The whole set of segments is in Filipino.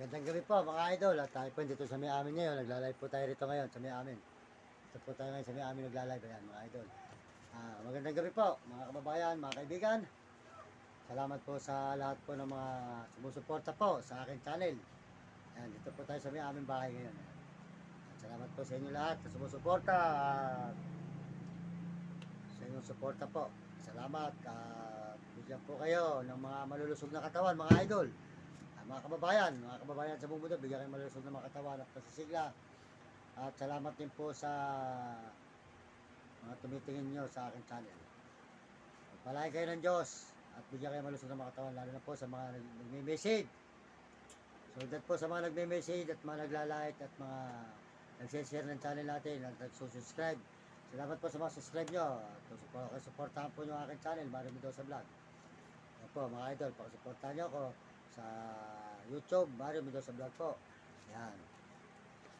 Magandang gabi po mga idol at tayo po dito sa may amin ngayon. Nagla-live po tayo rito ngayon sa may amin. Ito po tayo ngayon sa may amin nagla-live. Ayan mga idol. Magandang gabi po mga kababayan, mga kaibigan. Salamat po sa lahat po ng mga sumusuporta po sa akin channel. Ayan, dito po tayo sa may amin bahay ngayon. Ayan. Salamat po sa inyo lahat sa sumusuporta. Sa inyong suporta po. Salamat. Bigyan po kayo ng mga malulusog na katawan mga idol. Mga kababayan sa buong mundo, bigyan kayo malusog na mga katawan at pasisigla. At salamat din po sa mga tumitingin nyo sa aking channel. Palagi kayo ng Diyos at bigyan kayo malusog na mga katawan, lalo na po sa mga nagme-message. So that po sa mga nagme-message at mga nagla-like at mga nag-share ng channel natin at nag-subscribe. Salamat po sa mga subscribe nyo. Supportahan po nyo ang aking channel, Mario Mendoza Vlog. Yan po mga idol, pakisuportahan nyo ako sa YouTube, Mario Mendoza Vlog po. Yan.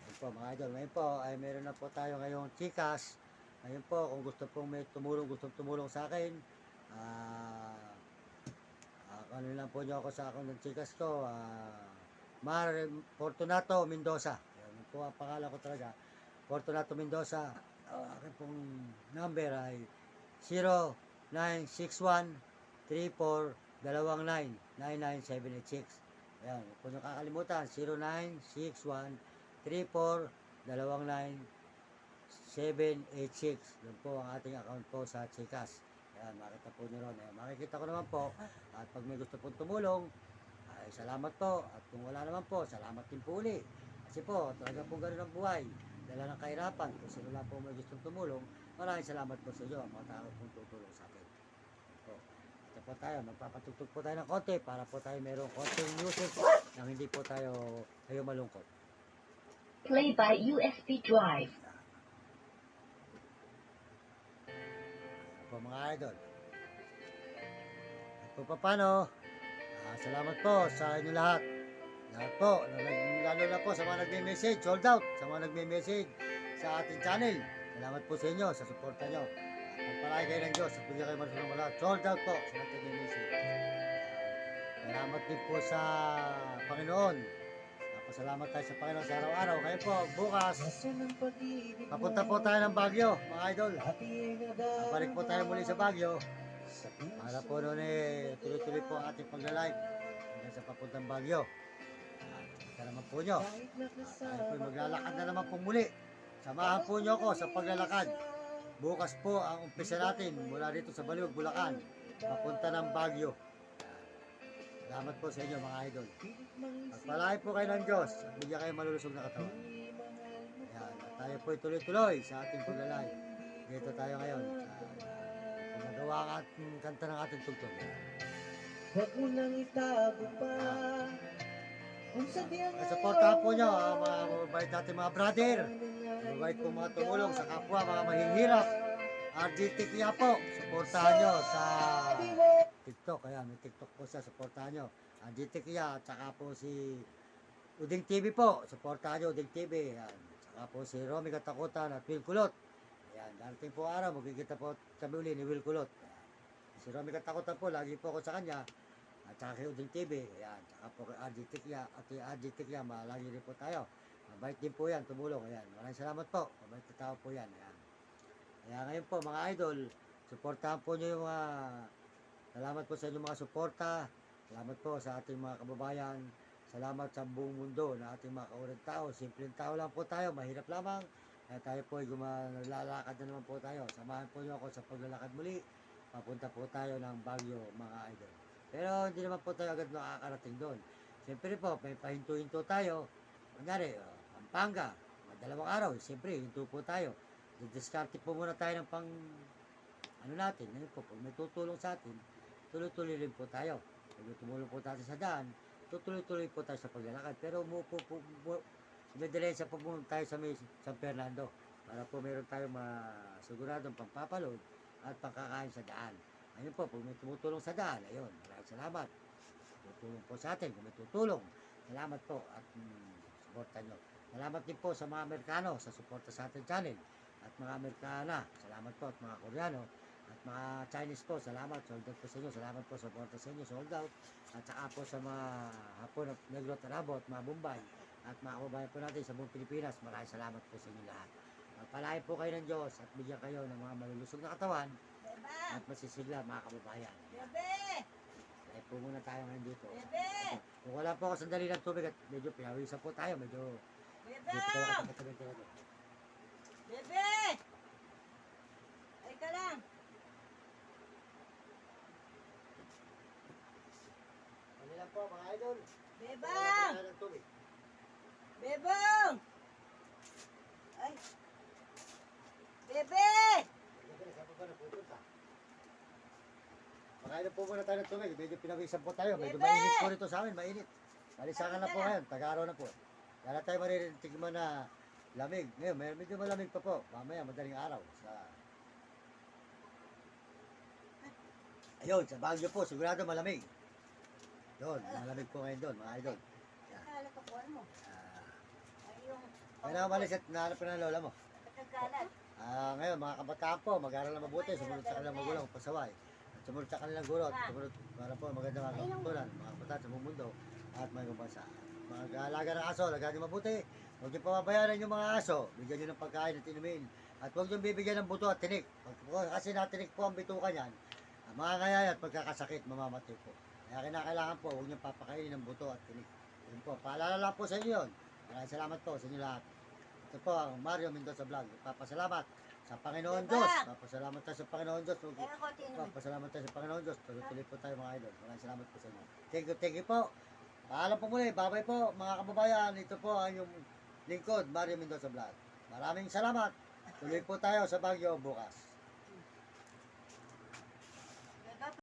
Yan po mga idol. Ngayon po ay meron na po tayo ngayong chikas. Ngayon po kung gusto pong may gustong tumulong sa akin, ano lang po nyo ako sa akong ng chikas ko, Fortunato Mendoza. Yan po ang pangalan ko talaga. Fortunato Mendoza. Akin pong number ay 0961-3429-99786. Ayan, kung nyo kakalimutan, 0961-3429-99786. Yun po ang ating account po sa Chikas. Ayan, makita po nyo ron. Ayan, makikita ko naman po. At pag may gusto pong tumulong, ay salamat po. At kung wala naman po, salamat din po uli. Kasi po, talaga po ganun ang buhay. Dala ng kahirapan, kung sino lang po may gustong tumulong, maraming salamat po sa inyo, mga tao pong tutulong sa akin. Po. Ito po tayo, magpapatugtog po tayo ng konti para po tayo mayroong konting music nang hindi po tayo malungkot. Play by USB drive. Ito po mga idol. At po paano, salamat po sa inyo lahat. Lahat po, lalo na po sa mga nagme-message, sold out, sa mga nagme-message sa ating channel. Salamat po sa inyo, sa suporta nyo. Pagpalagi kayo ng Diyos at bigyan kayo masunod ng lahat. Sold out po sa nagme-message. Salamat din po sa Panginoon. Pasalamat tayo sa Panginoon sa araw-araw. Ngayon po, bukas, papunta po tayo ng Baguio, mga idol. Balik po tayo muli sa Baguio. Para po noon tuloy-tuloy po ang ating pagla-live hanggang sa papuntang Baguio. Ito naman po nyo. Tayo po maglalakad na naman po muli. Samahan po nyo ako sa paglalakad. Bukas po ang umpisa natin mula dito sa Baliwag, Bulacan. Papunta ng Baguio. Salamat po sa inyo mga idol. Pagpalain po kayo ng Diyos. At bigyan kayo malulusog na katawan. Ayan, tayo po tuloy-tuloy sa ating paglalay. Dito tayo ngayon. Nagawa ang ating kanta ng ating tugtog. Huwag mo nang itago pa. Supportahan po nyo ang mga mababait natin mga brother. Mababait po mga tumulong sa kapwa, mga mahihirap. RG Tikya po, supportahan nyo sa TikTok. Kaya may TikTok po siya, supportahan nyo. RG Tikya at saka po si Uding TV po, supportahan nyo Uding TV. Ayan. Saka po si Romy Katakutan at Will Kulot. Ayan, darating po araw, magkikita po kami uli ni Will Kulot. Si Romy Katakutan po, lagi po ako sa kanya. At saka kay Uding TV, ayan, saka po kay RG Tikya, at kay RG Tikya, malagi rin po tayo. Mabait din po yan, tumulong, ayan. Maraming salamat po, mabait na tao po yan, ayan. Kaya ngayon po, mga idol, suportahan po nyo yung mga, salamat po sa inyong mga suporta, salamat po sa ating mga kababayan, salamat sa buong mundo na ating mga kaunang tao, simpleng tao lang po tayo, mahirap lamang, kaya tayo po ay naglalakad na naman po tayo. Samahan po nyo ako sa paglalakad muli, papunta po tayo ng Baguio, mga idol. Pero hindi naman po tayo agad makakarating doon. Siyempre po, may pahinto-hinto tayo. Kunyari, Pampanga, dalawang araw, siyempre, hinto po tayo. Didiskarte po muna tayo ng pang, ano natin, ngayon po, kung may tutulong sa atin, tuloy-tuloy rin po tayo. Kung may tumulong po tayo sa daan, tutuloy-tuloy po tayo sa paglalakad. Pero may diretsa po pumunta tayo sa may San Fernando para po meron tayong masiguradong pampapalod at pangkakain sa daan. Ayun po, kung may tumutulong sa daan, ayun, maraming salamat. Tutulong po sa atin, kung may tutulong, salamat po at suporta nyo. Salamat din po sa mga Amerikano sa suporta sa ating channel at mga Amerikana, salamat po at mga Koreano At mga Chinese po, salamat. Sold out po sa inyo. Salamat po sa porta sa inyo. Sold out. At saka po sa mga Hapon at Negro Tarabo at mga Bombay. At mga kababayan po natin sa buong Pilipinas. Maraming salamat po sa inyo lahat. Pagpalain po kayo ng Diyos at bigyan kayo ng mga malulusog na katawan at masisigla mga kababayan. Dahil po muna tayo ngayon dito. Kung wala po ako sandali ng tubig at medyo pinawisan po tayo, medyo katabi tayo. Bebe! Ay ka lang. Ano lang po mga idol? Bebang! Tayo ng tubig. Bebang! Ay! Bebe! Saan po ba napupunta? Makain po muna tayo ng tubig. Medyo pinawisan po tayo. Medyo Bebe! mainit po rito sa amin. Mainit. Balisakan na po ngayon. Tag-araw na po. Wala tayo maririnig mo na lamig. Ngayon, medyo malamig pa po. Mamaya, madaling araw. Ayun, sa Baguio po. Sigurado malamig. Doon, malamig po ngayon doon, mga idol. Nakalat ako mo. Ay yung Kaya na umalis at nahanap ko na ng lola mo. nagkalat. Ngayon, mga kabataan po, mag-aaral na mabuti, sumunod sa kanilang magulang, pasaway. At sumunod sa kanilang guro, at sumunod para po maganda mga kapatulan, mga kabataan sa buong mundo, at mga ibang bansa. Mag-aalaga ng aso, alagaan niyo mabuti. Huwag niyo pababayaran yung mga aso, bigyan niyo ng pagkain at inumin. At huwag niyo bibigyan ng buto at tinik. Kasi natinik po ang bituka niyan, mga ngayay at pagkakasakit, mamamatay po. Kaya kinakailangan po, huwag niyo papakainin ng buto at tinik. Yun po, paalala lang po sa inyo yun. Maraming salamat po sa inyo lahat. Ito po ang Mario Mendoza Vlog. Papasalamat sa Panginoon Diyos. Papasalamat tayo sa Panginoon Diyos. Kaya ako tinuloy. Papasalamat tayo sa Panginoon Diyos. Tuloy-tuloy po tayo mga idol. Maraming salamat po sa inyo. Thank you po. Paalam po muli. Bye-bye po mga kababayan. Ito po ang yung lingkod, Mario Mendoza Vlog. Maraming salamat. Tuloy po tayo sa Baguio bukas.